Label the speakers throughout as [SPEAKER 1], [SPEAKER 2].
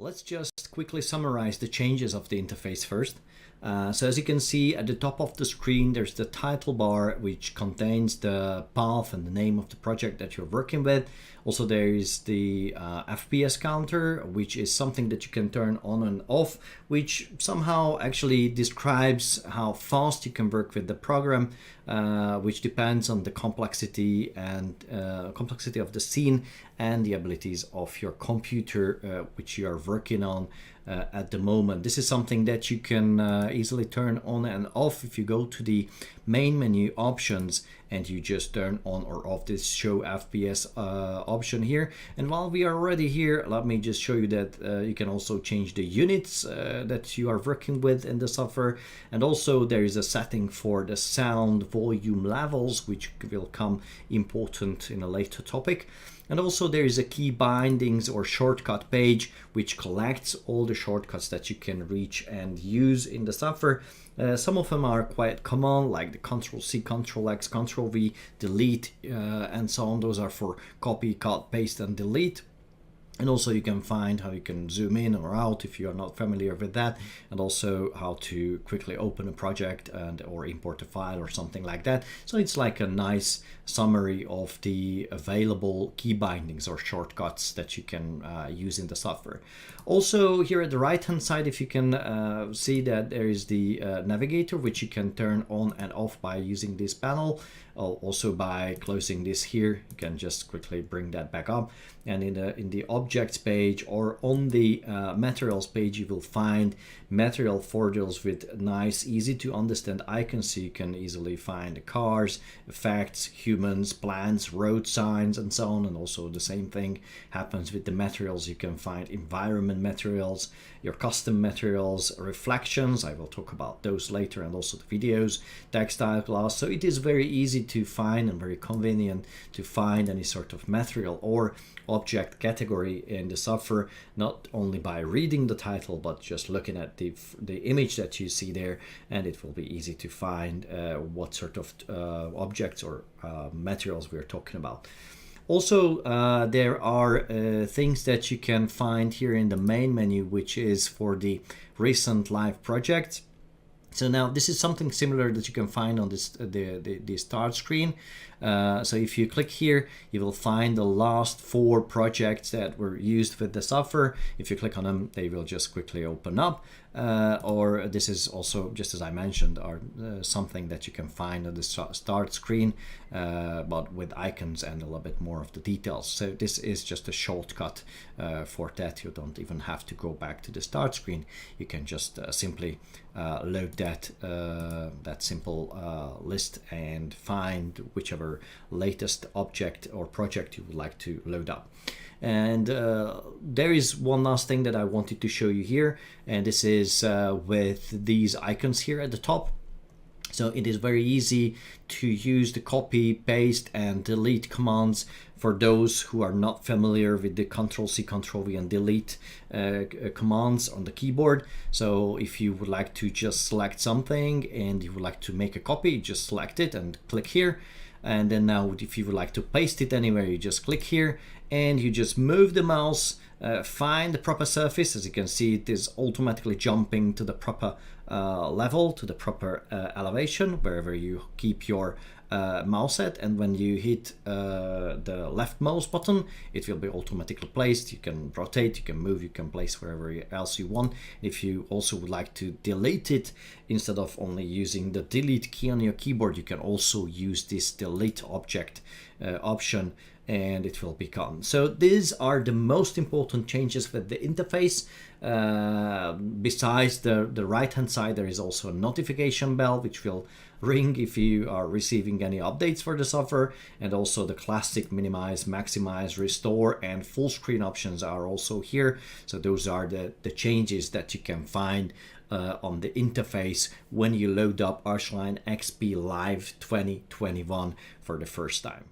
[SPEAKER 1] Let's just quickly summarize the changes of the interface first. So as you can see at the top of the screen, there's the title bar, which contains the path and the name of the project that you're working with. Also, there is the FPS counter, which is something that you can turn on and off, which somehow actually describes how fast you can work with the program, which depends on the complexity and complexity of the scene and the abilities of your computer, which you are working on at the moment. This is something that you can easily turn on and off if you go to the main menu options and you just turn on or off this show FPS option here. And while we are already here, let me just show you that you can also change the units that you are working with in the software. And also there is a setting for the sound volume levels, which will come important in a later topic. And also there is a key bindings or shortcut page which collects all the shortcuts that you can reach and use in the software. Some of them are quite common, like the Ctrl+C, Ctrl+X, Ctrl+V, delete, and so on. Those are for copy, cut, paste, and delete. And also you can find how you can zoom in or out if you are not familiar with that, and also how to quickly open a project and or import a file or something like that. So it's like a nice summary of the available key bindings or shortcuts that you can use in the software. Also here at the right hand side, if you can see that there is the navigator, which you can turn on and off by using this panel. Also by closing this here, you can just quickly bring that back up. And in the objects page or on the materials page, you will find material folders with nice, easy to understand icons, so you can easily find cars, effects, humans, plants, road signs, and so on. And also the same thing happens with the materials. You can find environment materials, your custom materials, reflections. I will talk about those later, and also the videos, textile glass. So it is very easy to find and very convenient to find any sort of material or object category in the software, not only by reading the title, but just looking at the image that you see there, and it will be easy to find what sort of objects or materials we're talking about. Also, there are things that you can find here in the main menu, which is for the recent live projects. So now this is something similar that you can find on this the start screen. So if you click here, you will find the last 4 projects that were used with the software. If you click on them, they will just quickly open up. Or this is also, just as I mentioned, are something that you can find on the start screen, but with icons and a little bit more of the details. So this is just a shortcut for that. You don't even have to go back to the start screen. You can just simply load that simple list and find whichever latest object or project you would like to load up. And there is one last thing that I wanted to show you here, and this is with these icons here at the top. So it is very easy to use the copy, paste, and delete commands for those who are not familiar with the Ctrl+C, Ctrl+V, and delete commands on the keyboard. So if you would like to just select something and you would like to make a copy, just select it and click here. And then now if you would like to paste it anywhere, you just click here and you just move the mouse, find the proper surface. As you can see, it is automatically jumping to the proper level, to the proper elevation, wherever you keep your mouse at. And when you hit the left mouse button, it will be automatically placed. You can rotate, you can move, you can place wherever else you want. If you also would like to delete it, instead of only using the delete key on your keyboard, you can also use this delete object option, and it will be gone. So these are the most important changes with the interface. Besides the right hand side, there is also a notification bell which will ring if you are receiving any updates for the software, and also the classic minimize, maximize, restore, and full screen options are also here. So those are the changes that you can find on the interface when you load up ARCHLine.XP Live 2021 for the first time.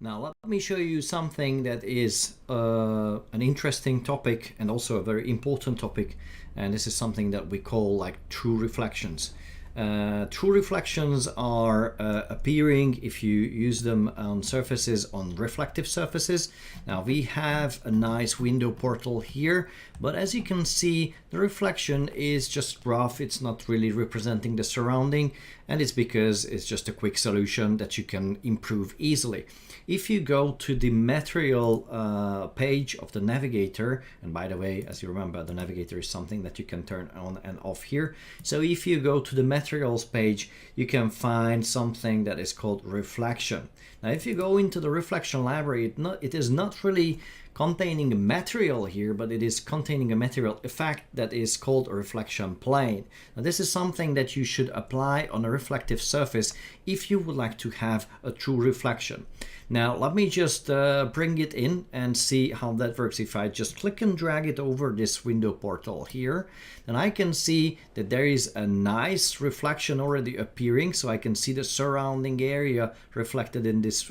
[SPEAKER 1] Now let me show you something that is an interesting topic and also a very important topic, and this is something that we call like true reflections. True reflections are appearing if you use them on surfaces, on reflective surfaces. Now we have a nice window portal here, but as you can see, the reflection is just rough. It's not really representing the surrounding, and it's because it's just a quick solution that you can improve easily. If you go to the material page of the navigator, and by the way, as you remember, the navigator is something that you can turn on and off here. So if you go to the materials page, you can find something that is called reflection. Now, if you go into the reflection library, it is not really containing a material here, but it is containing a material effect that is called a reflection plane. Now, this is something that you should apply on a reflective surface if you would like to have a true reflection. Now, let me just bring it in and see how that works. If I just click and drag it over this window portal here, then I can see that there is a nice reflection already appearing. So I can see the surrounding area reflected in this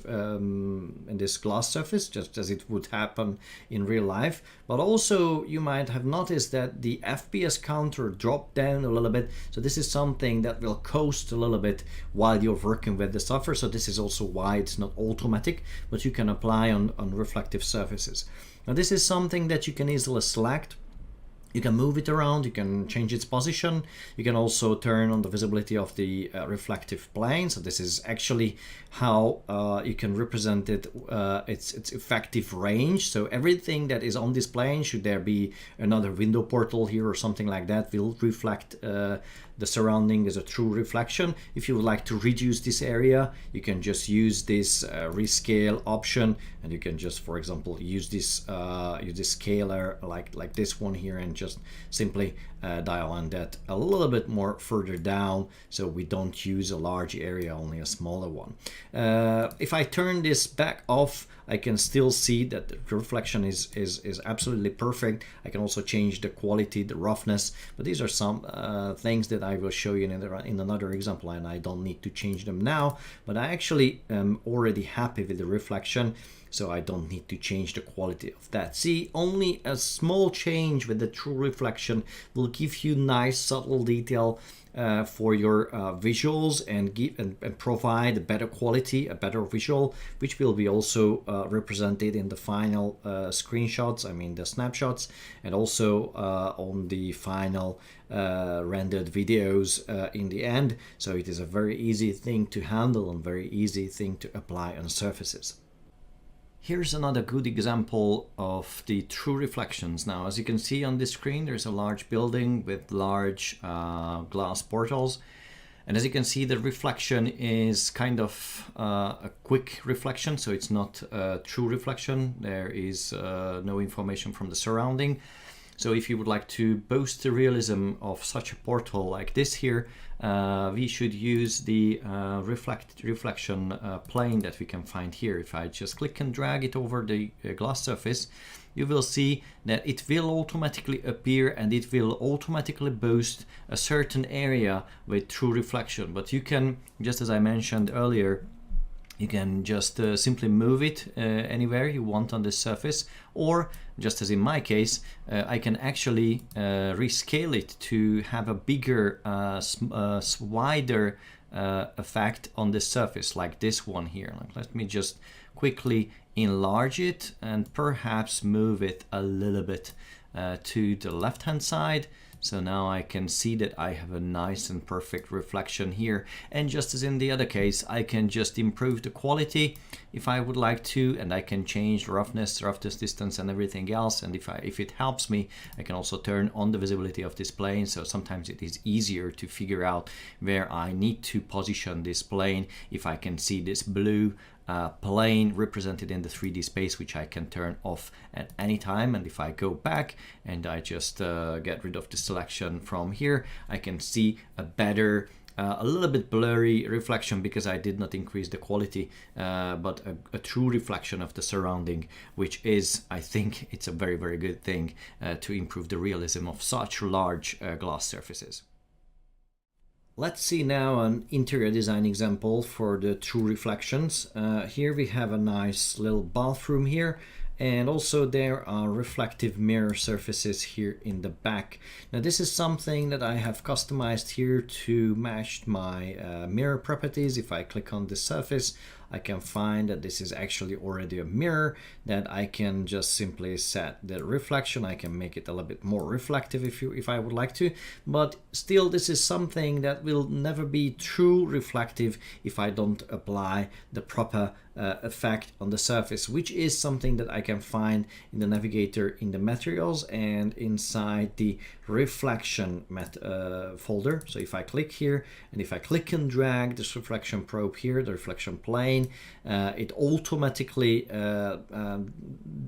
[SPEAKER 1] glass surface, just as it would happen in real life. But also you might have noticed that the FPS counter dropped down a little bit. So this is something that will coast a little bit while you're working with the software. So this is also why it's not automatic, but you can apply on reflective surfaces. Now this is something that you can easily select. You can move it around, you can change its position, you can also turn on the visibility of the reflective plane. So this is actually how you can represent it, its effective range. So everything that is on this plane, should there be another window portal here or something like that, will reflect the surrounding as a true reflection. If you would like to reduce this area, you can just use this rescale option, and you can just, for example, use this scaler like this one here, and just simply dial on that a little bit more further down, so we don't use a large area, only a smaller one. If I turn this back off, I can still see that the reflection is absolutely perfect. I can also change the quality, the roughness, but these are some things that I will show you in another example, and I don't need to change them now, but I actually am already happy with the reflection, so I don't need to change the quality of that. See, only a small change with the true reflection will give you nice subtle detail for your visuals, and provide a better quality, a better visual, which will be also represented in the final screenshots, I mean the snapshots, and also on the final rendered videos in the end. So it is a very easy thing to handle and very easy thing to apply on surfaces. Here's another good example of the true reflections. Now, as you can see on this screen, there's a large building with large glass portals. And as you can see, the reflection is kind of a quick reflection, so it's not a true reflection. There is no information from the surrounding. So if you would like to boost the realism of such a portal like this here, we should use the reflection plane that we can find here. If I just click and drag it over the glass surface, you will see that it will automatically appear, and it will automatically boost a certain area with true reflection. But you can, just as I mentioned earlier, you can just simply move it anywhere you want on this surface, or just as in my case, I can actually rescale it to have a bigger, wider effect on this surface, like this one here. Let me just quickly enlarge it and perhaps move it a little bit to the left hand side. So now I can see that I have a nice and perfect reflection here. And just as in the other case, I can just improve the quality if I would like to, and I can change roughness distance and everything else. And if it helps me, I can also turn on the visibility of this plane. So sometimes it is easier to figure out where I need to position this plane if I can see this blue plane represented in the 3D space, which I can turn off at any time. And if I go back and I just get rid of the selection from here, I can see a better, a little bit blurry reflection because I did not increase the quality, but a true reflection of the surrounding, which is, I think it's a very, very good thing to improve the realism of such large glass surfaces. Let's see now an interior design example for the true reflections. Here we have a nice little bathroom here, And also there are reflective mirror surfaces here in the back. Now this is something that I have customized here to match my mirror properties. If I click on this surface, I can find that this is actually already a mirror that I can just simply set the reflection. I can make it a little bit more reflective if I would like to, but still this is something that will never be true reflective if I don't apply the proper effect on the surface, which is something that I can find in the navigator in the materials and inside the reflection folder. So if I click here and if I click and drag this reflection probe here, the reflection plane, it automatically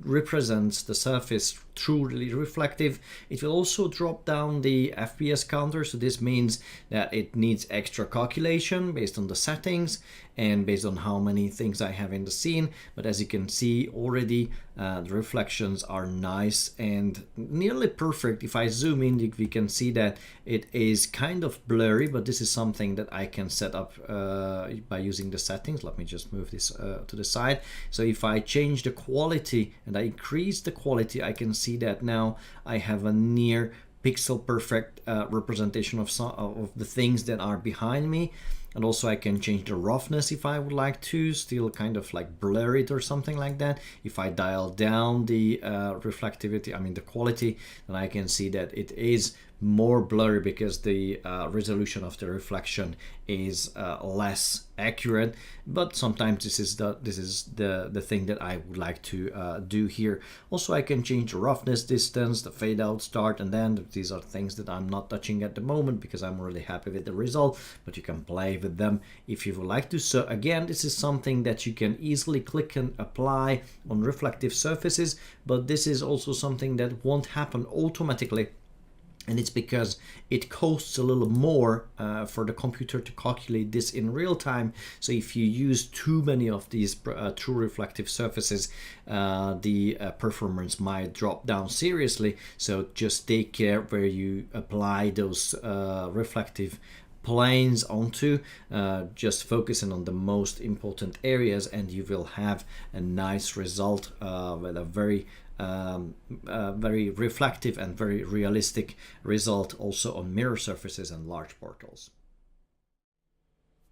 [SPEAKER 1] represents the surface truly reflective. It will also drop down the FPS counter, so this means that it needs extra calculation based on the settings and based on how many things I have in the scene. But as you can see already, the reflections are nice and nearly perfect. If I zoom in, we can see that it is kind of blurry, but this is something that I can set up by using the settings. Let me just move this to the side. So if I change the quality and I increase the quality, I can see that now I have a near pixel perfect representation of the things that are behind me. And also I can change the roughness if I would like to, still kind of like blur it or something like that. If I dial down the reflectivity, I mean the quality, then I can see that it is more blurry because the resolution of the reflection is less accurate. But sometimes this is the thing that I would like to do here. Also I can change the roughness, distance, the fade out, start, and then these are things that I'm not touching at the moment because I'm really happy with the result, but you can play with them if you would like to. So again, this is something that you can easily click and apply on reflective surfaces, but this is also something that won't happen automatically. And it's because it costs a little more for the computer to calculate this in real time. So if you use too many of these true reflective surfaces, the performance might drop down seriously. So just take care where you apply those reflective planes onto, just focusing on the most important areas, and you will have a nice result with a very reflective and very realistic result also on mirror surfaces and large portals.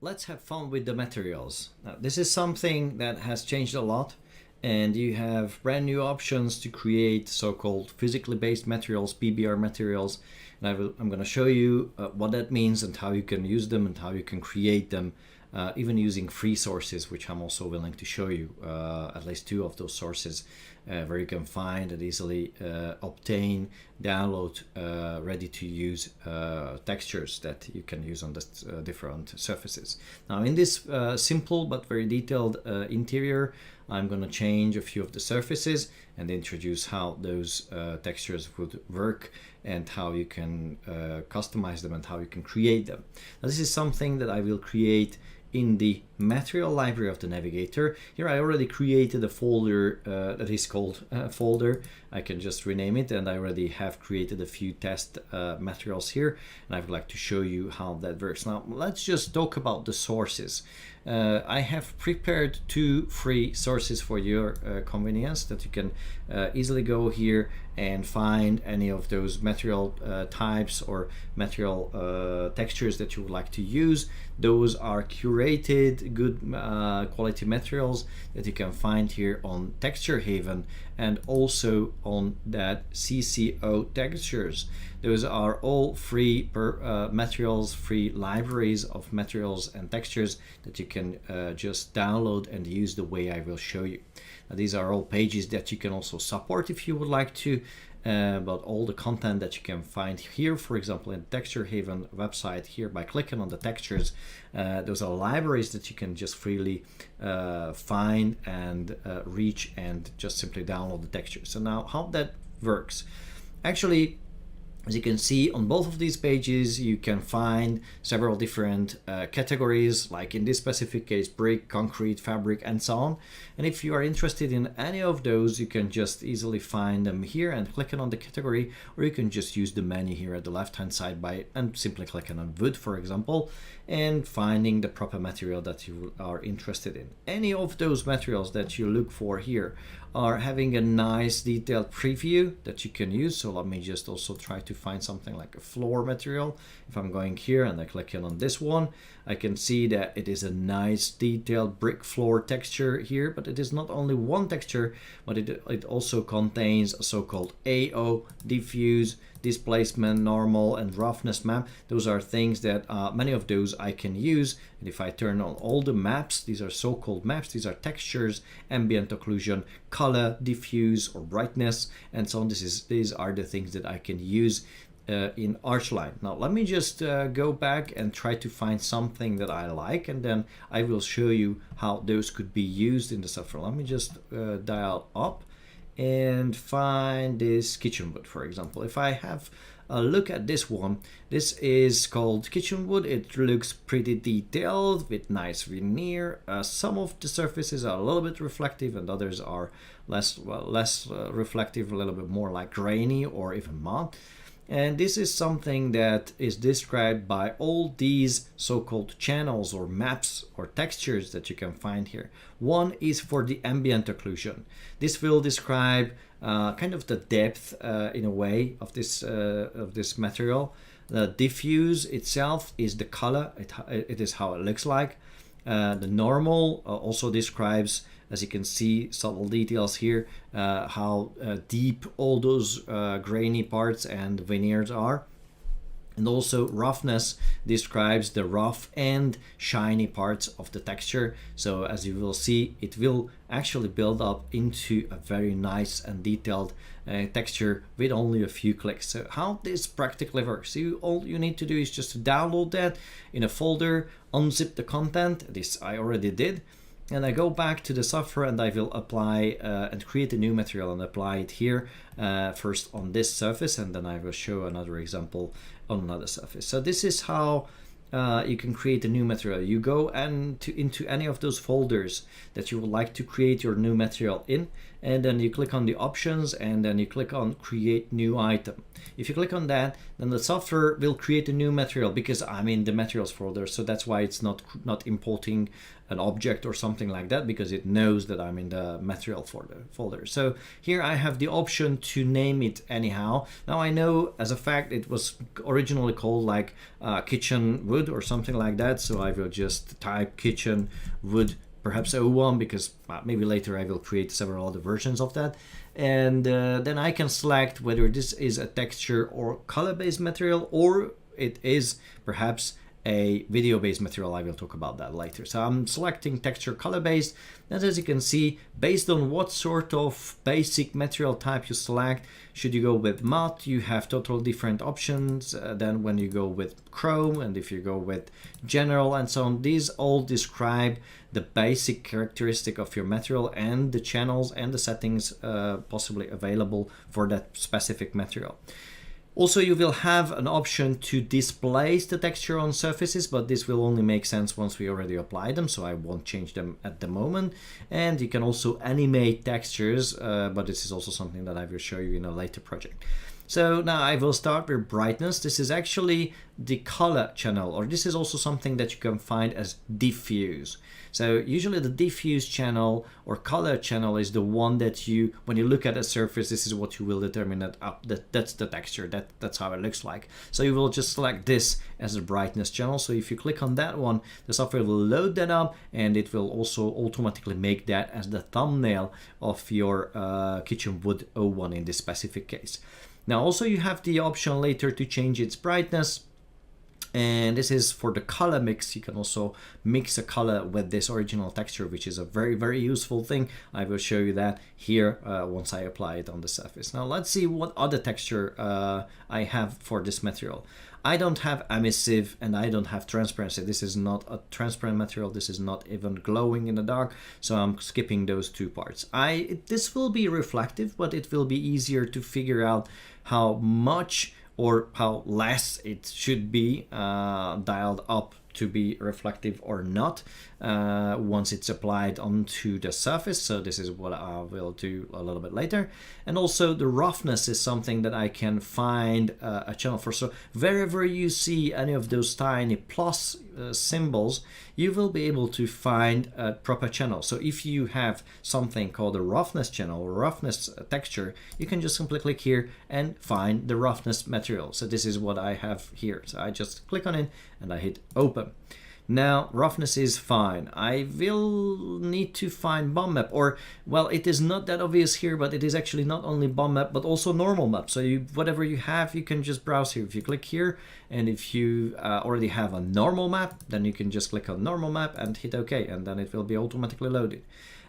[SPEAKER 1] Let's have fun with the materials. Now, this is something that has changed a lot, and you have brand new options to create so-called physically based materials, PBR materials. And I'm going to show you what that means and how you can use them and how you can create them, even using free sources, which I'm also willing to show you, at least two of those sources where you can find and easily obtain, download ready to use textures that you can use on the different surfaces. Now in this simple but very detailed interior, I'm going to change a few of the surfaces and introduce how those textures would work and how you can customize them and how you can create them. Now, this is something that I will create in the material library of the navigator. Here I already created a folder that is called folder. I can just rename it, and I already have created a few test materials here, and I would like to show you how that works. Now let's just talk about the sources. I have prepared two free sources for your convenience that you can easily go here and find any of those material types or material textures that you would like to use. Those are curated, good quality materials that you can find here on Texture Haven and also on that CCO textures. Those are all free materials, free libraries of materials and textures that you can just download and use the way I will show you. Now, these are all pages that you can also support if you would like to, but all the content that you can find here, for example, in the Texture Haven website here by clicking on the textures, those are libraries that you can just freely find and reach and just simply download the textures. So now how that works. Actually, As you can see on both of these pages, you can find several different categories, like in this specific case, brick, concrete, fabric, and so on. And if you are interested in any of those, you can just easily find them here and clicking on the category, or you can just use the menu here at the left-hand side and simply clicking on wood, for example, and finding the proper material that you are interested in. Any of those materials that you look for here are having a nice detailed preview that you can use. So let me just also try to find something like a floor material. If I'm going here and I click in on this one, I can see that it is a nice detailed brick floor texture here, but it is not only one texture, but it also contains a so-called AO, diffuse, displacement, normal, and roughness map. Those are things that many of those I can use. And if I turn on all the maps, these are so-called maps, these are textures, ambient occlusion, color, diffuse, or brightness, and so on. These are the things that I can use in ARCHLine. Now let me just go back and try to find something that I like, and then I will show you how those could be used in the software. Let me just dial up and find this kitchen wood, for example. If I have a look at this one, this is called kitchen wood. It looks pretty detailed with nice veneer. Some of the surfaces are a little bit reflective and others are less reflective, a little bit more like grainy or even matte. And this is something that is described by all these so-called channels or maps or textures that you can find here. One is for the ambient occlusion. This will describe kind of the depth in a way of this material. The diffuse itself is the color, it is how it looks like. The normal also describes, as you can see, subtle details here, how deep all those grainy parts and veneers are. And also roughness describes the rough and shiny parts of the texture. So as you will see, it will actually build up into a very nice and detailed texture with only a few clicks. So how this practically works, all you need to do is just to download that in a folder, unzip the content. This I already did. And I go back to the software and I will apply and create a new material and apply it here first on this surface, and then I will show another example on another surface. So this is how you can create a new material. You go into any of those folders that you would like to create your new material in, and then you click on the options and then you click on create new item. If you click on that, then the software will create a new material because I'm in the materials folder. So that's why it's not importing an object or something like that, because it knows that I'm in the material folder. So here I have the option to name it anyhow. Now I know as a fact it was originally called like kitchen wood or something like that. So I will just type kitchen wood, perhaps 01, because maybe later I will create several other versions of that. And then I can select whether this is a texture or color-based material, or it is perhaps a video-based material. I will talk about that later. So I'm selecting texture color-based, and as you can see, based on what sort of basic material type you select, should you go with matte, you have totally different options than when you go with chrome, and if you go with general and so on. These all describe the basic characteristic of your material and the channels and the settings possibly available for that specific material. Also, you will have an option to displace the texture on surfaces, but this will only make sense once we already apply them, so I won't change them at the moment. And you can also animate textures, but this is also something that I will show you in a later project. So now I will start with brightness. This is actually the color channel, or this is also something that you can find as diffuse. So usually the diffuse channel or color channel is the one that you, when you look at a surface, this is what you will determine that's the texture, that's how it looks like. So you will just select this as a brightness channel. So if you click on that one, the software will load that up, and it will also automatically make that as the thumbnail of your kitchen wood 01 in this specific case. Now also you have the option later to change its brightness, and this is for the color mix. You can also mix a color with this original texture, which is a very, very useful thing. I will show you that here once I apply it on the surface. Now let's see what other texture I have for this material. I don't have emissive and I don't have transparency. This is not a transparent material. This is not even glowing in the dark. So I'm skipping those two parts. This will be reflective, but it will be easier to figure out how much or how less it should be dialed up to be reflective or not once it's applied onto the surface. So this is what I will do a little bit later. And also the roughness is something that I can find a channel for. So wherever you see any of those tiny plus symbols, you will be able to find a proper channel. So if you have something called a roughness channel or roughness texture, you can just simply click here and find the roughness material. So this is what I have here. So I just click on it and I hit open. Now roughness is fine. I will need to find bomb map, or well, it is not that obvious here, but it is actually not only bomb map but also normal map. So whatever you have, you can just browse here. If you click here, and if you already have a normal map, then you can just click on normal map and hit OK, and then it will be automatically loaded.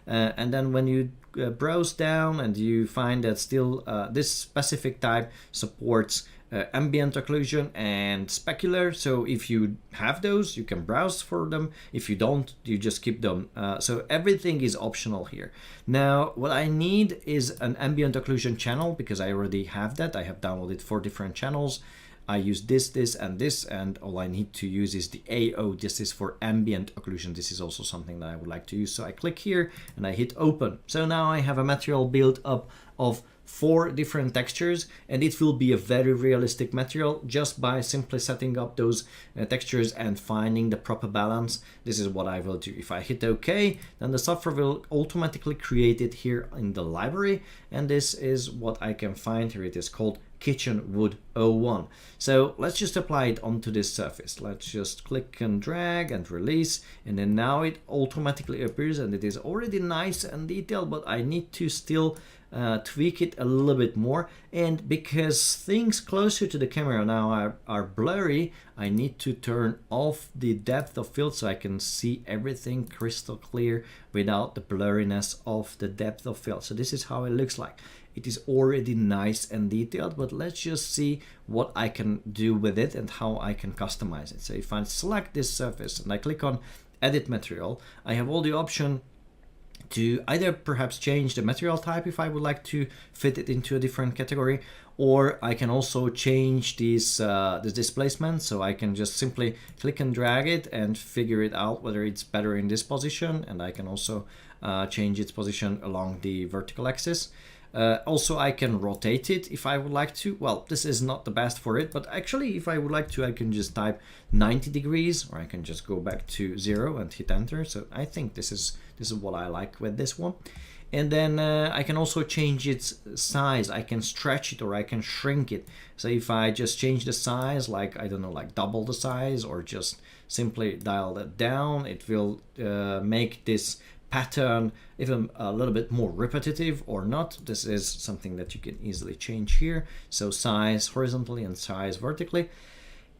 [SPEAKER 1] And then when you browse down and you find that still this specific type supports ambient occlusion and specular. So if you have those, you can browse for them. If you don't, you just keep them. So everything is optional here. Now what I need is an ambient occlusion channel, because I already have that. I have downloaded 4 different channels. I use this, and all I need to use is the AO. This is for ambient occlusion. This is also something that I would like to use. So I click here and I hit open. So now I have a material built up of 4 different textures, and it will be a very realistic material just by simply setting up those textures and finding the proper balance. This is what I will do. If I hit OK, then the software will automatically create it here in the library, and this is what I can find here. It is called Kitchen Wood 01. So let's just apply it onto this surface. Let's just click and drag and release, and then now it automatically appears, and it is already nice and detailed, but I need to still tweak it a little bit more. And because things closer to the camera now are blurry, I need to turn off the depth of field so I can see everything crystal clear without the blurriness of the depth of field. So this is how it looks like. It is already nice and detailed, but let's just see what I can do with it and how I can customize it. So if I select this surface and I click on edit material, I have all the option to either perhaps change the material type if I would like to fit it into a different category, or I can also change this displacement. So I can just simply click and drag it and figure it out whether it's better in this position, and I can also change its position along the vertical axis. Also, I can rotate it if I would like to. Well, this is not the best for it, but actually if I would like to, I can just type 90 degrees, or I can just go back to 0 and hit enter. So I think this is what I like with this one. And then I can also change its size. I can stretch it or I can shrink it. So if I just change the size, like, I don't know, like double the size, or just simply dial that down, it will make this pattern even a little bit more repetitive or not. This is something that you can easily change here. So size horizontally and size vertically.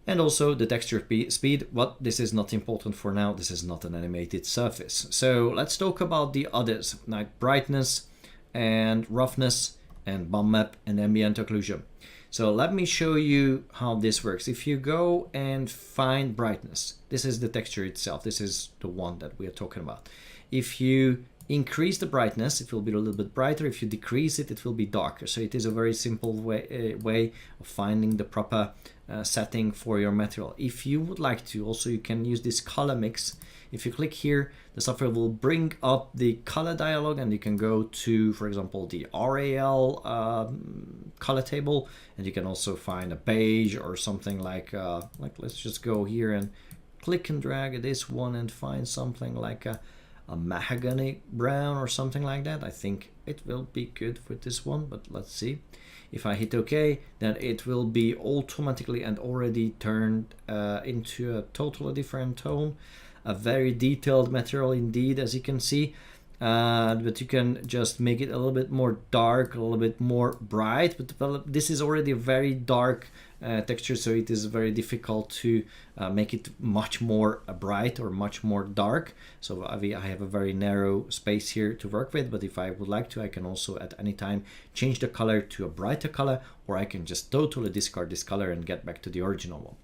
[SPEAKER 1] And also the texture speed, but this is not important for now. This is not an animated surface. So let's talk about the others, like brightness and roughness and bump map and ambient occlusion. So let me show you how this works. If you go and find brightness, this is the texture itself. This is the one that we are talking about. If you increase the brightness, it will be a little bit brighter. If you decrease it, it will be darker. So it is a very simple way of finding the proper setting for your material. If you would like to, also you can use this color mix. If you click here, the software will bring up the color dialog, and you can go to, for example, the RAL color table, and you can also find a beige or something like let's just go here and click and drag this one and find something like a mahogany brown or something like that. I think it will be good with this one, but let's see. If I hit OK, then it will be automatically and already turned into a totally different tone. A very detailed material indeed, as you can see. But you can just make it a little bit more dark, a little bit more bright. But this is already a very dark texture, so it is very difficult to make it much more bright or much more dark. So I have a very narrow space here to work with, but if I would like to, I can also at any time change the color to a brighter color, or I can just totally discard this color and get back to the original one.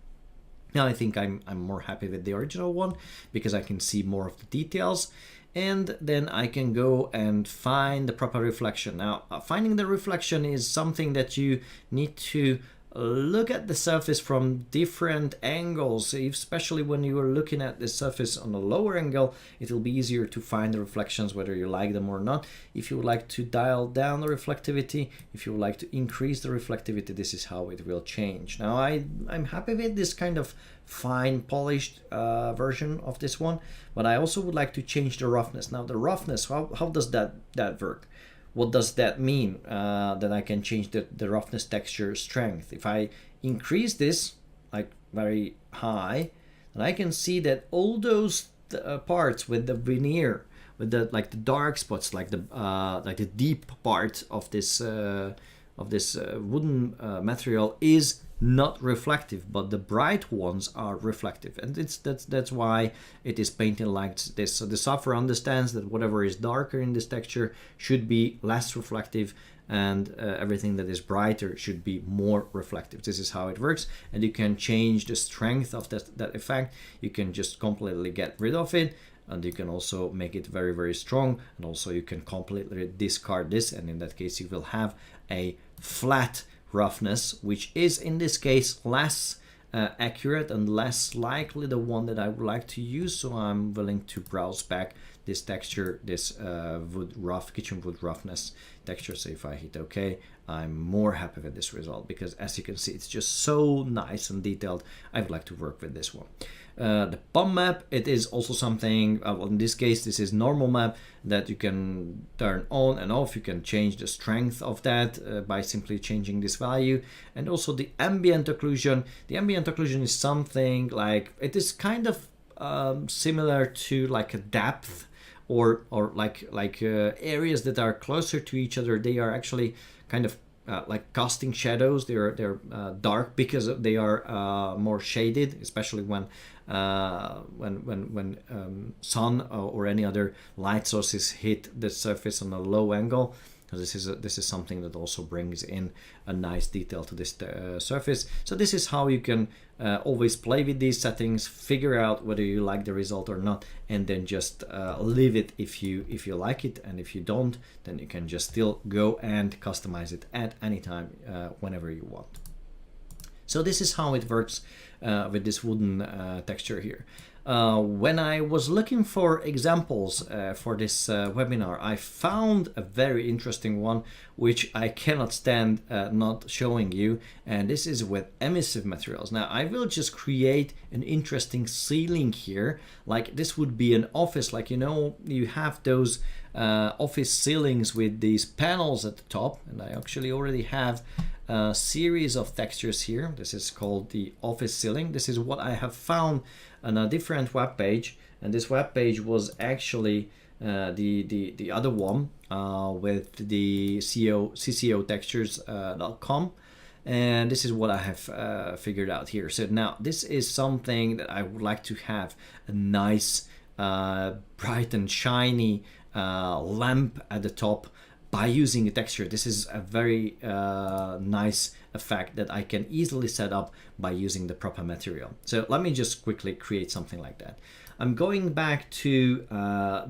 [SPEAKER 1] Now I think I'm more happy with the original one because I can see more of the details. And then I can go and find the proper reflection. Now, finding the reflection is something that you need to look at the surface from different angles. Especially when you are looking at the surface on a lower angle, it will be easier to find the reflections, whether you like them or not. If you would like to dial down the reflectivity, if you would like to increase the reflectivity, this is how it will change. Now I'm happy with this kind of fine polished version of this one, but I also would like to change the roughness. Now the roughness, how does that work? What does that mean? That I can change the roughness, texture, strength. If I increase this like very high, then I can see that all those parts with the veneer, with the like the dark spots, like the deep part of this wooden material is not reflective, but the bright ones are reflective, and that's why it is painted like this. So the software understands that whatever is darker in this texture should be less reflective, and everything that is brighter should be more reflective. This is how it works, and you can change the strength of that effect. You can just completely get rid of it, and you can also make it very, very strong, and also you can completely discard this, and in that case you will have a flat roughness, which is in this case less accurate and less likely the one that I would like to use. So I'm willing to browse back this texture, this kitchen wood roughness texture. So if I hit OK, I'm more happy with this result, because as you can see, it's just so nice and detailed. I would like to work with this one. The pump map, it is also something, in this case this is normal map, that you can turn on and off. You can change the strength of that by simply changing this value. And also the ambient occlusion. The ambient occlusion is something like, it is kind of similar to like a depth, or like areas that are closer to each other. They are actually kind of like casting shadows. They're dark because they are more shaded, especially when sun or any other light sources hit the surface on a low angle. So this is something that also brings in a nice detail to this surface. So this is how you can always play with these settings, figure out whether you like the result or not, and then just leave it if you like it. And if you don't, then you can just still go and customize it at any time whenever you want. So this is how it works with this wooden texture here. When I was looking for examples for this webinar, I found a very interesting one, which I cannot stand not showing you, and this is with emissive materials. Now I will just create an interesting ceiling here, like this would be an office, like you have those office ceilings with these panels at the top, and I actually already have a series of textures here. This is called the office ceiling. This is what I have found on a different web page, and this web page was actually the other one with the ccotextures.com, and this is what I have figured out here. So now this is something that I would like to have a nice bright and shiny lamp at the top by using a texture. This is a very nice effect that I can easily set up by using the proper material. So let me just quickly create something like that. I'm going back to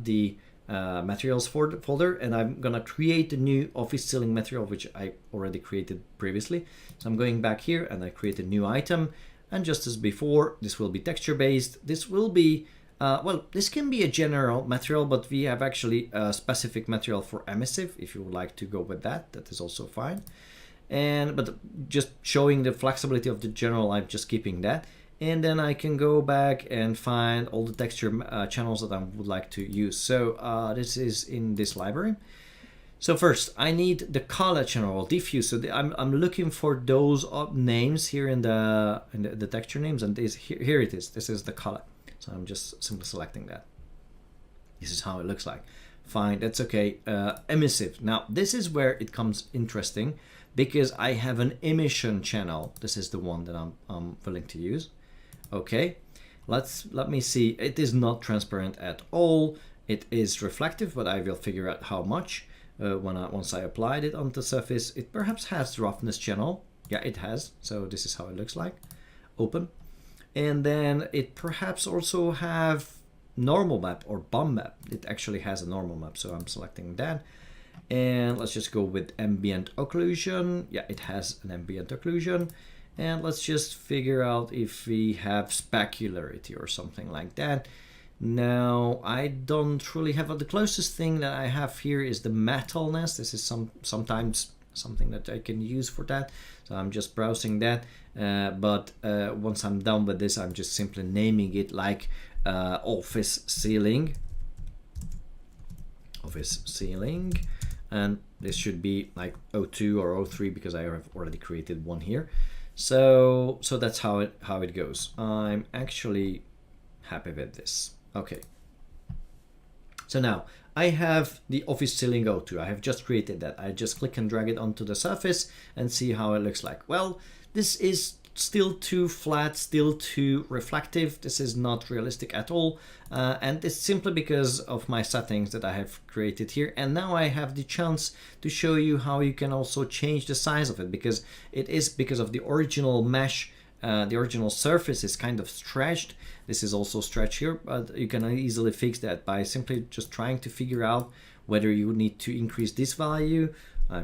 [SPEAKER 1] the materials folder, and I'm gonna create a new office ceiling material, which I already created previously. So I'm going back here and I create a new item, and just as before, this will be texture based. This will be well, this can be a general material, but we have actually a specific material for emissive. If you would like to go with that, that is also fine. But just showing the flexibility of the general, I'm just keeping that. And then I can go back and find all the texture channels that I would like to use. So this is in this library. So first, I need the color channel, diffuse. So I'm looking for those names here in the texture names, and here it is. This is the color. So I'm just simply selecting that. This is how it looks like. Fine, that's okay. Emissive. Now this is where it comes interesting, because I have an emission channel. This is the one that I'm willing to use. Okay, let me see. It is not transparent at all. It is reflective, but I will figure out how much once I applied it on the surface. It perhaps has roughness channel. Yeah, it has. So this is how it looks like. Open. And then it perhaps also have normal map or bump map. It actually has a normal map, so I'm selecting that. And let's just go with ambient occlusion. Yeah, it has an ambient occlusion. And let's just figure out if we have specularity or something like that. Now, I don't really have, the closest thing that I have here is the metalness. This is sometimes something that I can use for that. So I'm just browsing that. But once I'm done with this, I'm just simply naming it like office ceiling. Office ceiling. And this should be like 02 or 03 because I have already created one here. So that's how it goes. I'm actually happy with this. Okay. So now I have the office ceiling 02. I have just created that. I just click and drag it onto the surface and see how it looks like. Well, this is still too flat, still too reflective. This is not realistic at all. And it's simply because of my settings that I have created here. And now I have the chance to show you how you can also change the size of it, because it is because of the original mesh. The original surface is kind of stretched. This is also stretched here, but you can easily fix that by simply just trying to figure out whether you need to increase this value.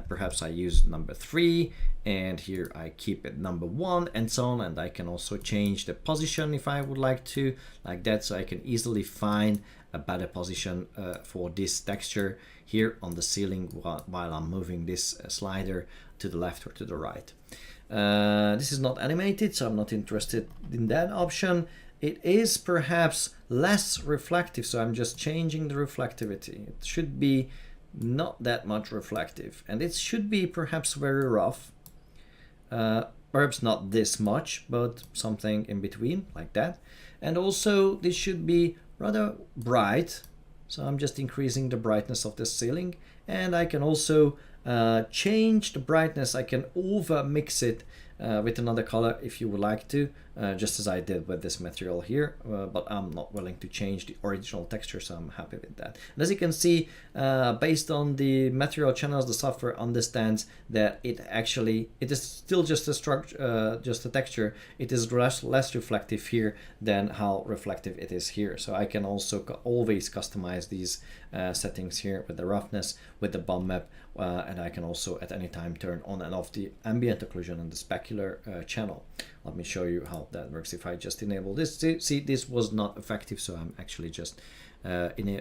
[SPEAKER 1] Perhaps I use number 3, and here I keep it number 1, and so on. And I can also change the position if I would like to, like that, so I can easily find a better position for this texture here on the ceiling while I'm moving this slider to the left or to the right. This is not animated, so I'm not interested in that option. It is perhaps less reflective, so I'm just changing the reflectivity. It should be not that much reflective, and it should be perhaps very rough. Perhaps not this much, but something in between, like that. And also this should be rather bright, so I'm just increasing the brightness of the ceiling. And I can also change the brightness. I can over mix it with another color if you would like to, just as I did with this material here, but I'm not willing to change the original texture, so I'm happy with that. And as you can see, based on the material channels, the software understands that it is still just a structure, just a texture. It is less reflective here than how reflective it is here. So I can also always customize these settings here with the roughness, with the bump map, and I can also at any time turn on and off the ambient occlusion and the specular channel. Let me show you how that works. If I just enable this, see, this was not effective, so I'm actually just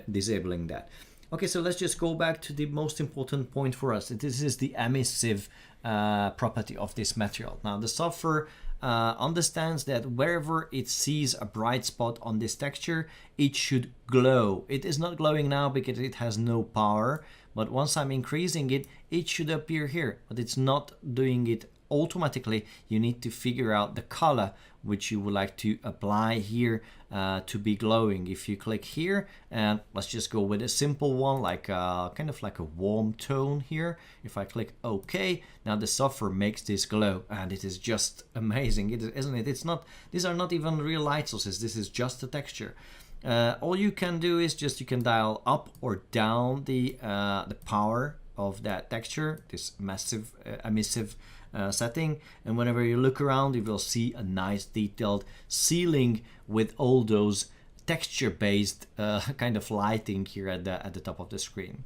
[SPEAKER 1] disabling that. Okay, so let's just go back to the most important point for us. This is the emissive property of this material. Now the software understands that wherever it sees a bright spot on this texture, it should glow. It is not glowing now because it has no power, but once I'm increasing it, it should appear here, but it's not doing it automatically. You need to figure out the color which you would like to apply here to be glowing. If you click here, and let's just go with a simple one, like kind of like a warm tone here. If I click OK, now the software makes this glow, and it is just amazing, isn't it? It's not, these are not even real light sources. This is just a texture. All you can do is just you can dial up or down the power of that texture, this massive emissive setting, and whenever you look around, you will see a nice detailed ceiling with all those texture-based kind of lighting here at the top of the screen.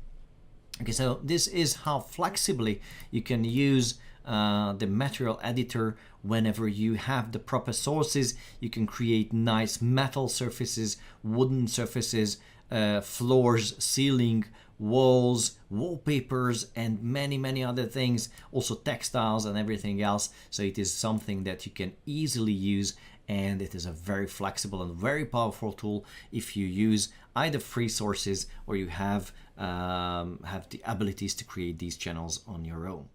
[SPEAKER 1] Okay, so this is how flexibly you can use the material editor. Whenever you have the proper sources, you can create nice metal surfaces, wooden surfaces, floors, ceiling, walls, wallpapers, and many other things, also textiles and everything else. So it is something that you can easily use, and it is a very flexible and very powerful tool if you use either free sources or you have the abilities to create these channels on your own.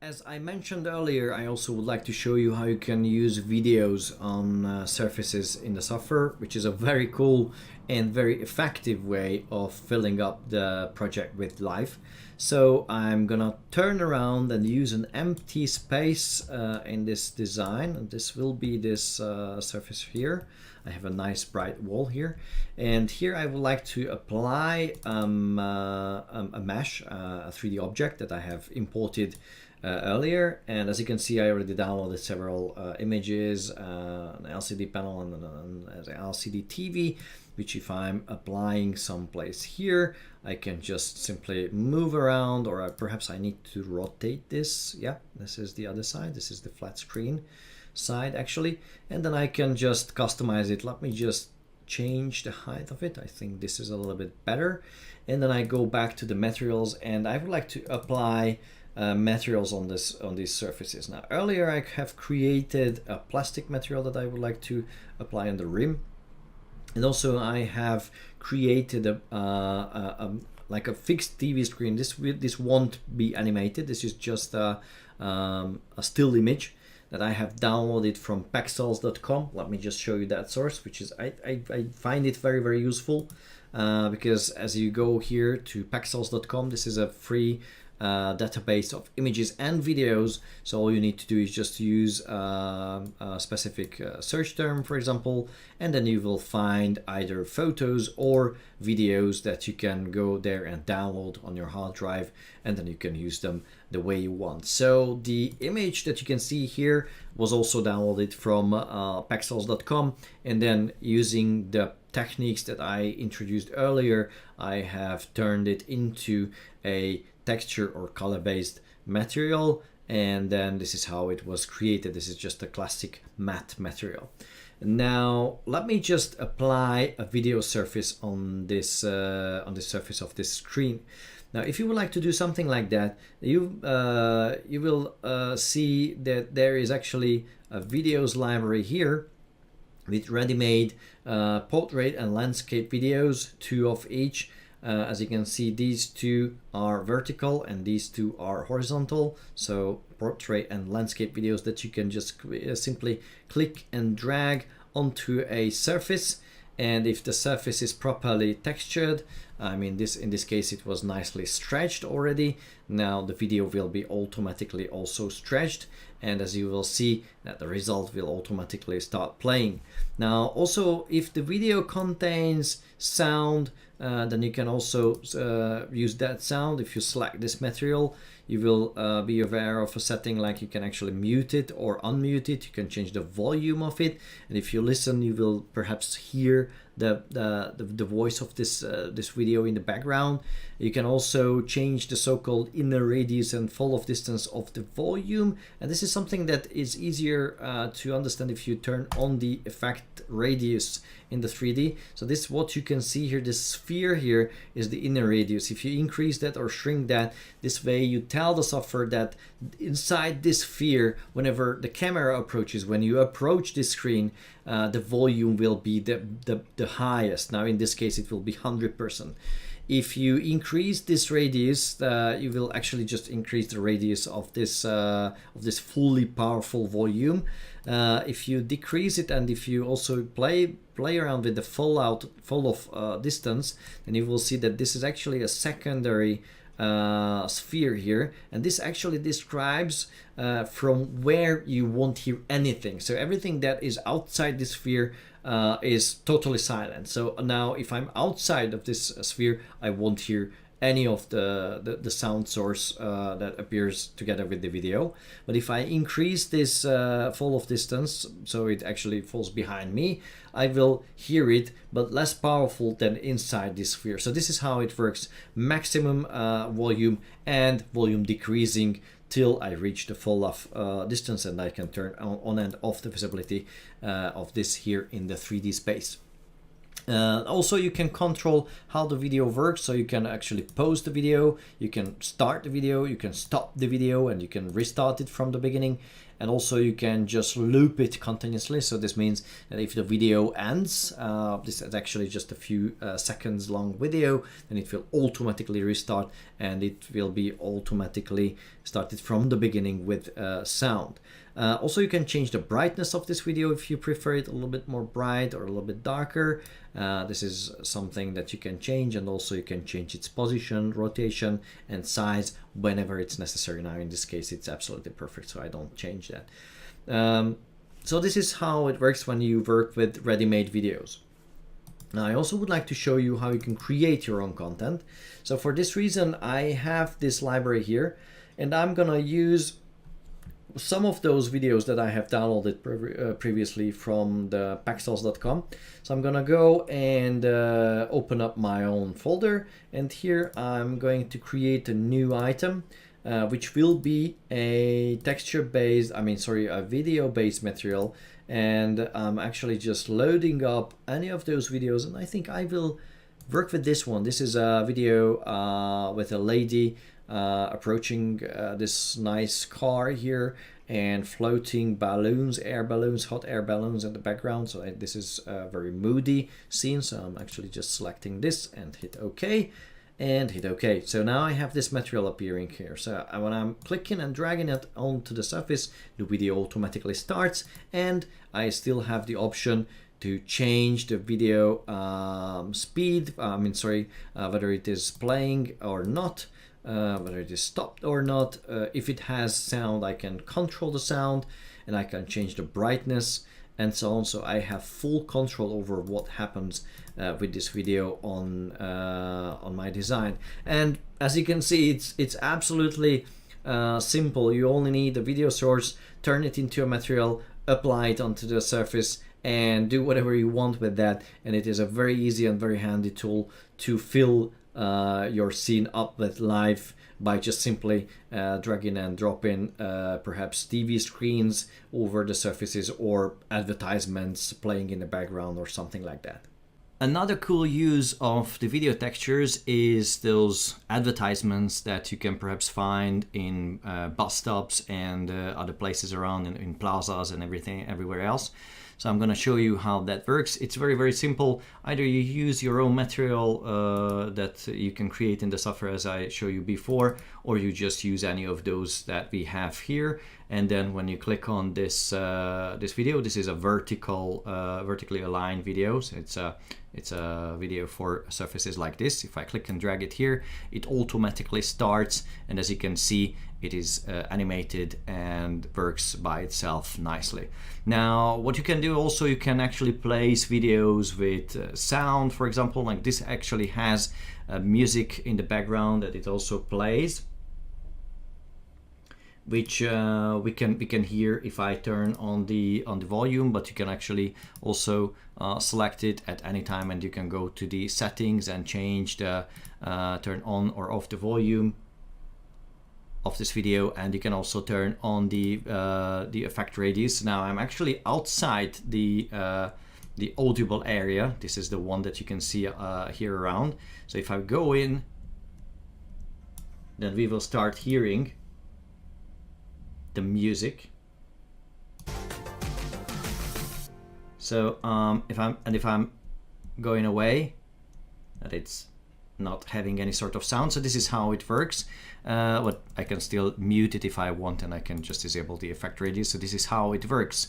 [SPEAKER 1] As I mentioned earlier, I also would like to show you how you can use videos on surfaces in the software, which is a very cool and very effective way of filling up the project with life. So I'm gonna turn around and use an empty space in this design, and this will be this surface here. I have a nice bright wall here, and here I would like to apply a mesh, a 3D object that I have imported earlier. And as you can see, I already downloaded several images, an LCD panel and an LCD TV, which if I'm applying someplace here, I can just simply move around, or perhaps I need to rotate this. Yeah, this is the other side. This is the flat screen side actually. And then I can just customize it. Let me just change the height of it. I think this is a little bit better. And then I go back to the materials, and I would like to apply materials on these surfaces. Now earlier I have created a plastic material that I would like to apply on the rim, and also I have created like a fixed TV screen. This won't be animated. This is just a still image that I have downloaded from pexels.com. Let me just show you that source, which is I find it very, very useful because as you go here to pexels.com, this is a free database of images and videos. So all you need to do is just use a specific search term, for example, and then you will find either photos or videos that you can go there and download on your hard drive, and then you can use them the way you want. So the image that you can see here was also downloaded from pexels.com, and then using the techniques that I introduced earlier, I have turned it into a texture or color-based material, and then this is how it was created. This is just a classic matte material. Now let me just apply a video surface on this surface of this screen. Now if you would like to do something like that, you will see that there is actually a videos library here with ready-made portrait and landscape videos, 2 of each. As you can see, these 2 are vertical and these 2 are horizontal. So portrait and landscape videos that you can just simply click and drag onto a surface. And if the surface is properly textured, I mean in this case it was nicely stretched already. Now the video will be automatically also stretched, and as you will see that the result will automatically start playing. Now also if the video contains sound, then you can also use that sound. If you select this material, you will be aware of a setting like you can actually mute it or unmute it. You can change the volume of it, and if you listen, you will perhaps hear the voice of this video in the background. You can also change the so-called inner radius and fall off distance of the volume, and this is something that is easier to understand if you turn on the effect radius in the 3D. So this, what you can see here, this sphere here is the inner radius. If you increase that or shrink that, this way you tell the software that inside this sphere, whenever the camera approaches, when you approach this screen, the volume will be the highest. Now in this case it will be 100%. If you increase this radius, you will actually just increase the radius of this fully powerful volume. If you decrease it, and if you also play around with the fall off distance, then you will see that this is actually a secondary sphere here, and this actually describes from where you won't hear anything. So everything that is outside this sphere is totally silent. So now if I'm outside of this sphere, I won't hear any of the sound source that appears together with the video. But if I increase this fall of distance, so it actually falls behind me, I will hear it, but less powerful than inside this sphere. So this is how it works: maximum volume and volume decreasing till I reach the fall off distance, and I can turn on and off the visibility of this here in the 3D space. Also, you can control how the video works, so you can actually pause the video, you can start the video, you can stop the video, and you can restart it from the beginning. And also you can just loop it continuously. So this means that if the video ends, this is actually just a few seconds long video, then it will automatically restart, and it will be automatically started from the beginning with sound. Also, you can change the brightness of this video if you prefer it a little bit more bright or a little bit darker. This is something that you can change, and also you can change its position, rotation, and size whenever it's necessary. Now in this case it's absolutely perfect, so I don't change that. So this is how it works when you work with ready-made videos. Now I also would like to show you how you can create your own content. So for this reason I have this library here, and I'm gonna use some of those videos that I have downloaded previously from the Paxels.com. So I'm gonna go and open up my own folder, and here I'm going to create a new item, which will be a texture-based, a video-based material. And I'm actually just loading up any of those videos, and I think I will work with this one. This is a video with a lady approaching this nice car here, and floating balloons, air balloons, hot air balloons in the background. So this is a very moody scene. So I'm actually just selecting this and hit OK and hit OK. So now I have this material appearing here. So when I'm clicking and dragging it onto the surface, the video automatically starts, and I still have the option to change the video speed, whether it is playing or not, whether it is stopped or not. If it has sound, I can control the sound, and I can change the brightness and so on. So I have full control over what happens with this video on my design. And as you can see, it's absolutely simple. You only need a video source, turn it into a material, apply it onto the surface, and do whatever you want with that. And it is a very easy and very handy tool to fill your scene up with life by just simply dragging and dropping perhaps TV screens over the surfaces, or advertisements playing in the background or something like that. Another cool use of the video textures is those advertisements that you can perhaps find in bus stops and other places around in plazas and everywhere else. So I'm going to show you how that works. It's very, very simple. Either you use your own material that you can create in the software as I showed you before, or you just use any of those that we have here. And then when you click on this this video, this is a vertically aligned video. So it's a video for surfaces like this. If I click and drag it here, it automatically starts, and as you can see, it is animated and works by itself nicely. Now, what you can do also, you can actually place videos with sound, for example, like this actually has music in the background that it also plays, which we can hear if I turn on the volume. But you can actually also select it at any time, and you can go to the settings and change the turn on or off the volume of this video, and you can also turn on the effect radius. Now I'm actually outside the audible area. This is the one that you can see here around. So if I go in, then we will start hearing the music. So if I'm going away, that it's not having any sort of sound. So this is how it works. But I can still mute it if I want, and I can just disable the effect radius. So this is how it works.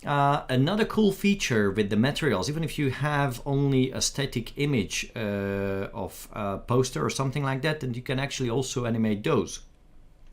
[SPEAKER 1] Another cool feature with the materials, even if you have only a static image of a poster or something like that, then you can actually also animate those.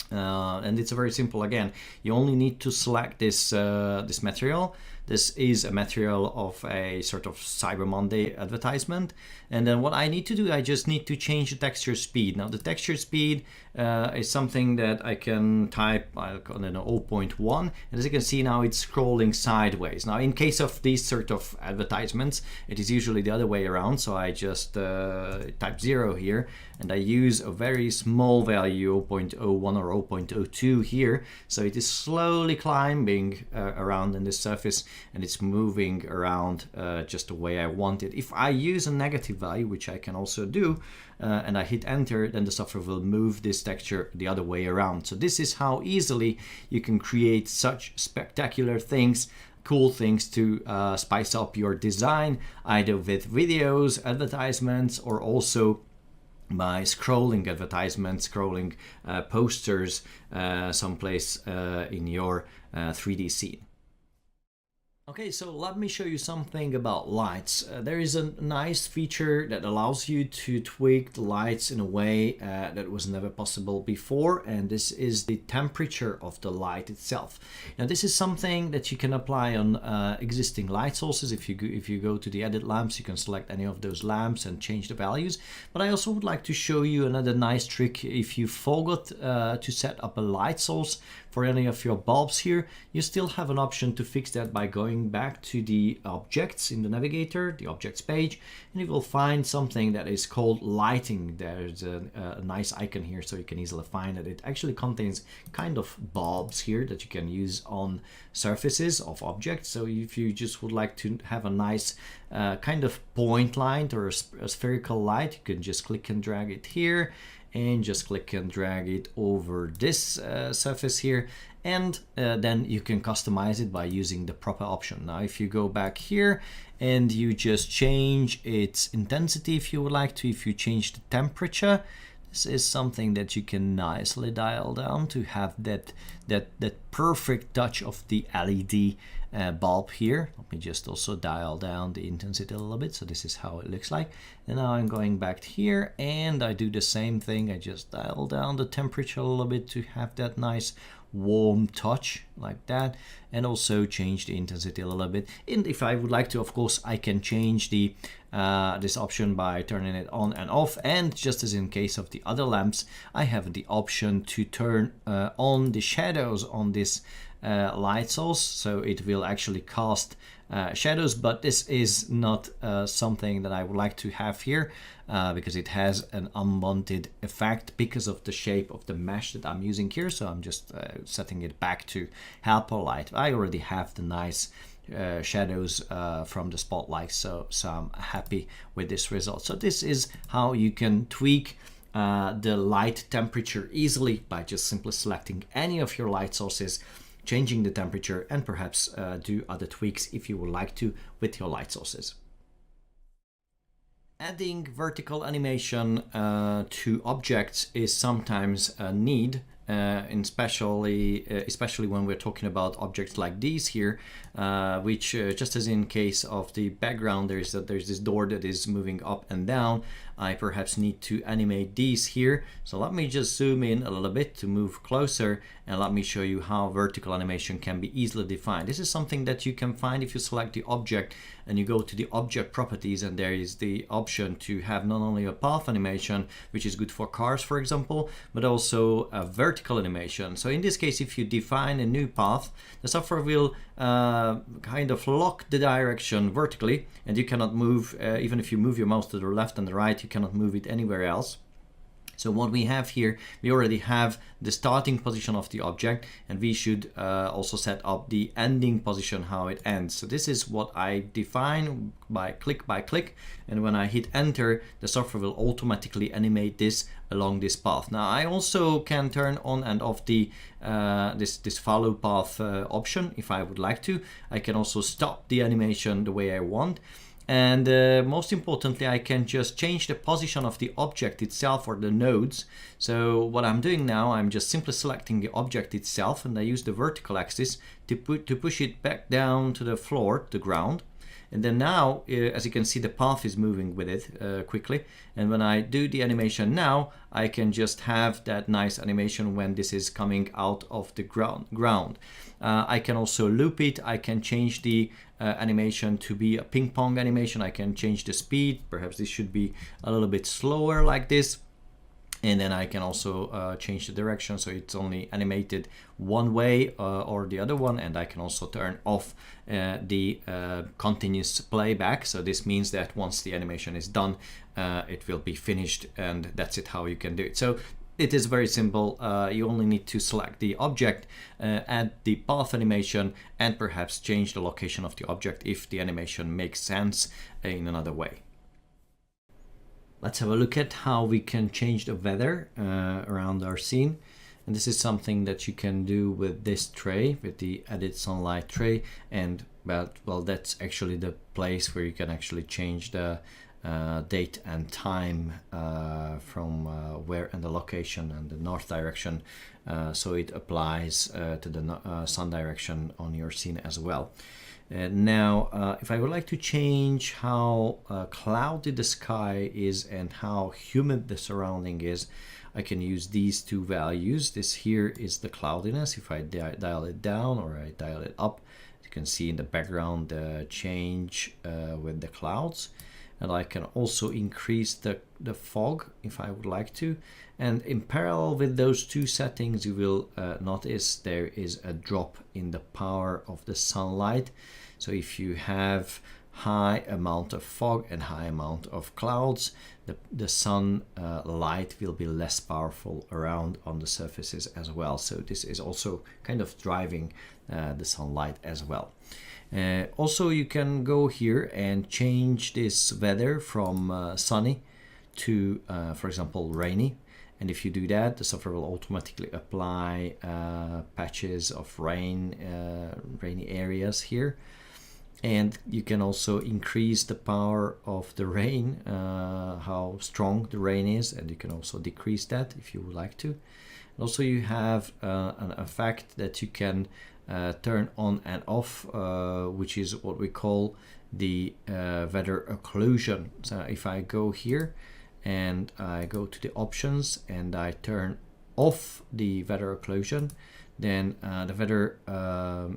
[SPEAKER 1] And it's very simple. Again, you only need to select this this material. This is a material of a sort of Cyber Monday advertisement. And then what I need to do, I just need to change the texture speed. Now the texture speed is something that I can type, I don't know, 0.1. And as you can see now, it's scrolling sideways. Now in case of these sort of advertisements, it is usually the other way around. So I just type 0 here, and I use a very small value, 0.01 or 0.02 here. So it is slowly climbing around in this surface, and it's moving around just the way I want it. If I use a negative value, which I can also do, and I hit enter, then the software will move this texture the other way around. So this is how easily you can create such spectacular things, cool things to spice up your design, either with videos, advertisements, or also by scrolling advertisements, scrolling posters someplace in your 3D scene. Okay, so let me show you something about lights. There is a nice feature that allows you to tweak the lights in a way that was never possible before, and this is the temperature of the light itself. Now, this is something that you can apply on existing light sources. If you go to the edit lamps, you can select any of those lamps and change the values. But I also would like to show you another nice trick. If you forgot to set up a light source for any of your bulbs here, you still have an option to fix that by going back to the objects in the navigator, the objects page, and you will find something that is called lighting. There's a nice icon here, so you can easily find that it actually contains kind of bulbs here that you can use on surfaces of objects. So if you just would like to have a nice kind of point light or a spherical light, you can just click and drag it here, and just click and drag it over this surface here, and then you can customize it by using the proper option. Now if you go back here and you just change its intensity if you would like to, if you change the temperature, this is something that you can nicely dial down to have that perfect touch of the LED bulb here. Let me just also dial down the intensity a little bit, so this is how it looks like. And now I'm going back here and I do the same thing. I just dial down the temperature a little bit to have that nice warm touch like that, and also change the intensity a little bit. And if I would like to, of course, I can change the this option by turning it on and off. And just as in case of the other lamps, I have the option to turn on the shadows on this light source, so it will actually cast shadows, but this is not something that I would like to have here because it has an unwanted effect because of the shape of the mesh that I'm using here. So I'm just setting it back to helper light. I already have the nice shadows from the spotlight, so I'm happy with this result. So this is how you can tweak the light temperature easily by just simply selecting any of your light sources, changing the temperature, and perhaps do other tweaks if you would like to with your light sources. Adding vertical animation to objects is sometimes a need, especially when we're talking about objects like these here, which just as in case of the background, there's this door that is moving up and down. I perhaps need to animate these here. So let me just zoom in a little bit to move closer, and let me show you how vertical animation can be easily defined. This is something that you can find if you select the object and you go to the object properties, and there is the option to have not only a path animation, which is good for cars, for example, but also a vertical animation. So in this case, if you define a new path, the software will kind of lock the direction vertically, and you cannot move, even if you move your mouse to the left and the right, you cannot move it anywhere else. So what we have here, we already have the starting position of the object, and we should also set up the ending position, how it ends. So this is what I define by click, and when I hit enter, the software will automatically animate this along this path. Now I also can turn on and off the this follow path option if I would like to. I can also stop the animation the way I want. And most importantly, I can just change the position of the object itself or the nodes. So what I'm doing now, I'm just simply selecting the object itself, and I use the vertical axis to push it back down to the floor, the ground. And then now, as you can see, the path is moving with it quickly. And when I do the animation now, I can just have that nice animation when this is coming out of the ground. I can also loop it. I can change the animation to be a ping pong animation. I can change the speed. Perhaps this should be a little bit slower like this. And then I can also change the direction, so it's only animated one way or the other one. And I can also turn off the continuous playback. So this means that once the animation is done, it will be finished, and that's it, how you can do it. So it is very simple. You only need to select the object, add the path animation, and perhaps change the location of the object if the animation makes sense in another way. Let's have a look at how we can change the weather around our scene. And this is something that you can do with this tray, with the Edit Sunlight tray. And well, that's actually the place where you can actually change the date and time from where and the location and the north direction. So it applies to the sun direction on your scene as well. Now, if I would like to change how cloudy the sky is and how humid the surrounding is, I can use these two values. This here is the cloudiness. If I dial it down or I dial it up, you can see in the background the change with the clouds. And I can also increase the fog if I would like to. And in parallel with those two settings, you will notice there is a drop in the power of the sunlight. So if you have high amount of fog and high amount of clouds, the sun light will be less powerful around on the surfaces as well. So this is also kind of driving the sunlight as well. Also, you can go here and change this weather from sunny to, for example, rainy. And if you do that, the software will automatically apply patches of rain, rainy areas here. And you can also increase the power of the rain, how strong the rain is, and you can also decrease that if you would like to. And also you have an effect that you can turn on and off, which is what we call the weather occlusion. So if I go here and I go to the options and I turn off the weather occlusion, then the weather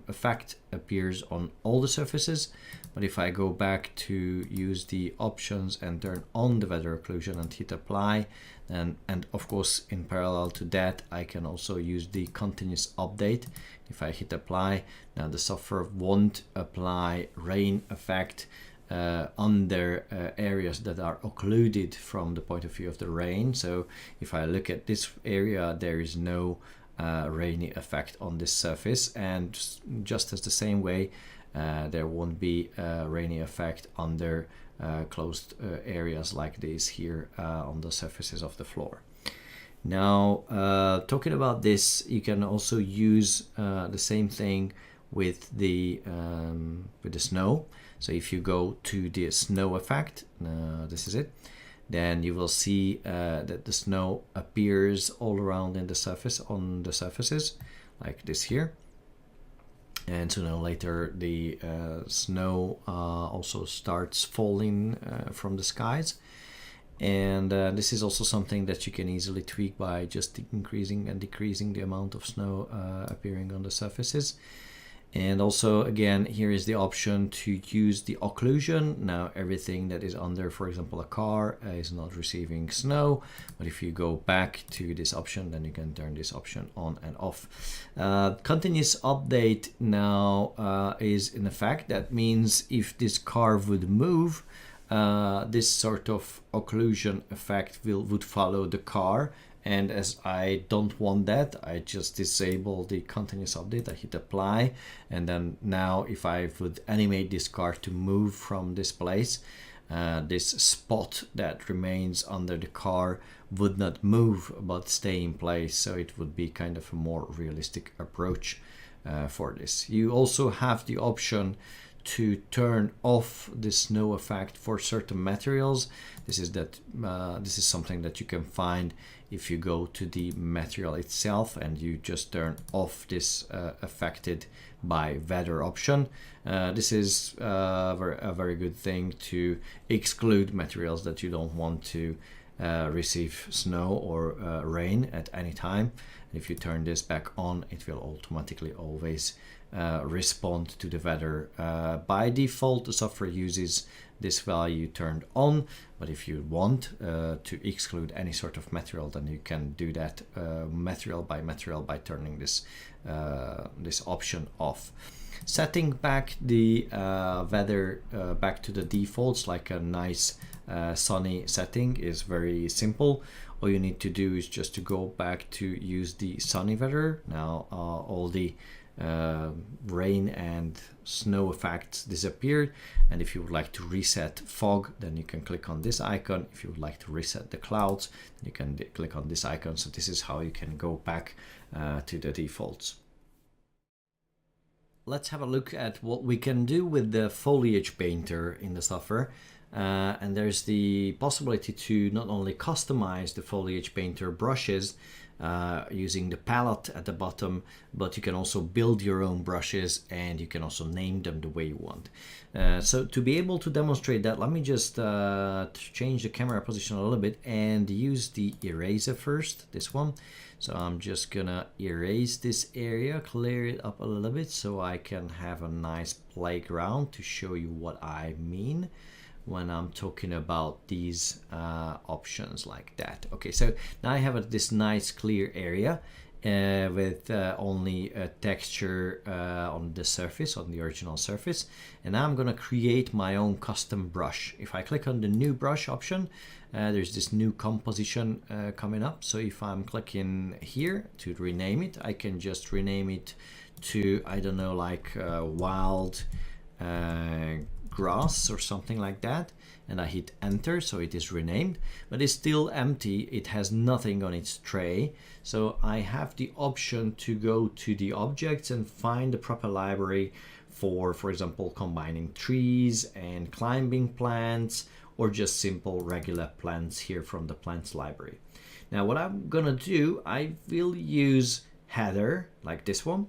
[SPEAKER 1] effect appears on all the surfaces. But if I go back to use the options and turn on the weather occlusion and hit apply, and of course in parallel to that I can also use the continuous update. If I hit apply, now the software won't apply rain effect under areas that are occluded from the point of view of the rain. So if I look at this area, there is no rainy effect on this surface, and just as the same way there won't be a rainy effect under closed areas like these here on the surfaces of the floor. Now, talking about this, you can also use the same thing with the snow. So if you go to the snow effect, this is it, then you will see that the snow appears all around in the surface, on the surfaces like this here. And sooner or later the snow also starts falling from the skies. And this is also something that you can easily tweak by just increasing and decreasing the amount of snow appearing on the surfaces. And also, again, here is the option to use the occlusion. Now everything that is under, for example, a car is not receiving snow. But if you go back to this option, then you can turn this option on and off. Continuous update now is in effect. That means if this car would move, this sort of occlusion effect would follow the car. And as I don't want that, I just disable the continuous update. I hit apply, and then now if I would animate this car to move from this place, this spot that remains under the car would not move but stay in place. So it would be kind of a more realistic approach for this. You also have the option to turn off the snow effect for certain materials. This is something that you can find if you go to the material itself and you just turn off this affected by weather option. This is a very good thing to exclude materials that you don't want to receive snow or rain at any time. And if you turn this back on, it will automatically always respond to the weather. By default, the software uses this value turned on, but if you want to exclude any sort of material, then you can do that material by turning this this option off. Setting back the weather back to the defaults, like a nice sunny setting, is very simple. All you need to do is just to go back to use the sunny weather. Now all the rain and snow effects disappeared, and if you would like to reset fog, then you can click on this icon. If you would like to reset the clouds, you can click on this icon. So this is how you can go back to the defaults. Let's have a look at what we can do with the foliage painter in the software. And there's the possibility to not only customize the foliage painter brushes using the palette at the bottom, but you can also build your own brushes and you can also name them the way you want. So to be able to demonstrate that, let me just change the camera position a little bit and use the eraser first, this one. So I'm just gonna erase this area, clear it up a little bit so I can have a nice playground to show you what I mean when I'm talking about these options like that. Okay, so now I have this nice clear area with only a texture on the surface, on the original surface, and now I'm gonna create my own custom brush. If I click on the new brush option, there's this new composition coming up. So if I'm clicking here to rename it, I can just rename it to, I don't know, like wild grass or something like that, and I hit enter, so it is renamed, but it's still empty. It has nothing on its tray. So I have the option to go to the objects and find the proper library for example, combining trees and climbing plants, or just simple regular plants here from the plants library. Now what I'm gonna do, I will use header like this one.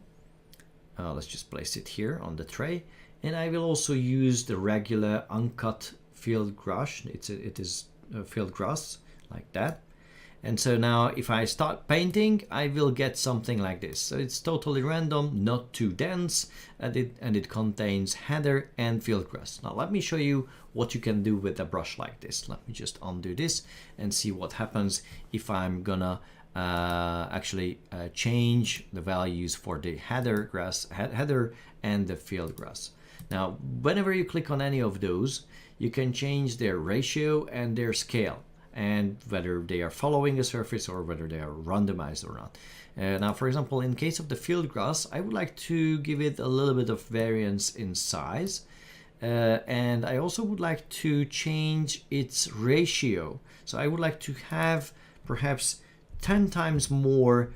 [SPEAKER 1] Let's just place it here on the tray. And I will also use the regular uncut field grass. It is field grass like that. And so now if I start painting, I will get something like this. So it's totally random, not too dense, and it contains header and field grass. Now let me show you what you can do with a brush like this. Let me just undo this and see what happens if I'm gonna actually change the values for the header and the field grass. Now, whenever you click on any of those, you can change their ratio and their scale, and whether they are following a surface or whether they are randomized or not. Now, for example, in case of the field grass, I would like to give it a little bit of variance in size. And I also would like to change its ratio. So I would like to have perhaps 10 times more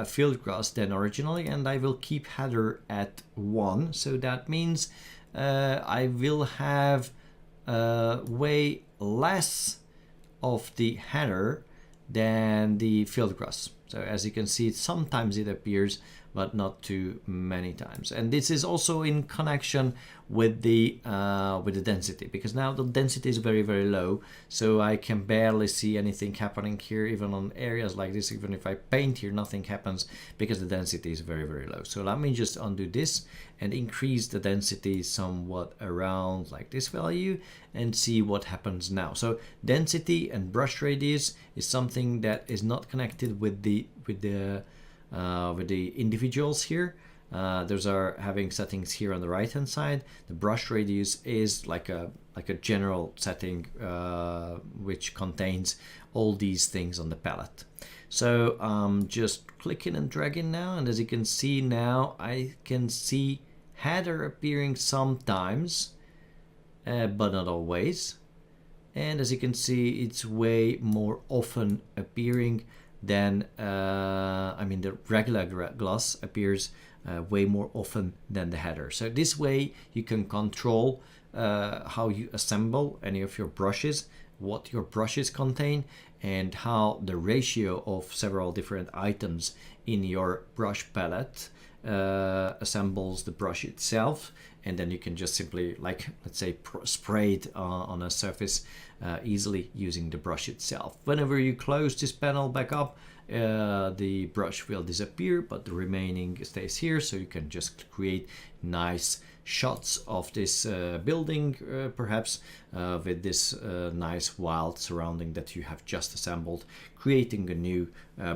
[SPEAKER 1] field grass than originally, and I will keep header at 1. So that means I will have way less of the header than the field grass. So as you can see, sometimes it appears, but not too many times. And this is also in connection with the density, because now the density is very, very low. So I can barely see anything happening here, even on areas like this. Even if I paint here, nothing happens because the density is very, very low. So let me just undo this and increase the density somewhat around like this value and see what happens now. So density and brush radius is something that is not connected with the individuals here. Those are having settings here on the right hand side. The brush radius is like a general setting which contains all these things on the palette. So I'm just clicking and dragging now, and as you can see now, I can see header appearing sometimes, but not always. And as you can see, it's way more often appearing than the regular gloss appears way more often than the header. So this way you can control how you assemble any of your brushes, what your brushes contain, and how the ratio of several different items in your brush palette assembles the brush itself. And then you can just simply, like, let's say, spray it on a surface easily using the brush itself. Whenever you close this panel back up, the brush will disappear, but the remaining stays here. So you can just create nice shots of this building, perhaps with this nice wild surrounding that you have just assembled, creating a new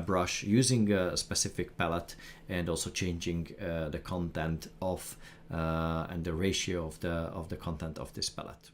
[SPEAKER 1] brush using a specific palette, and also changing the content of and the ratio of the content of this palette.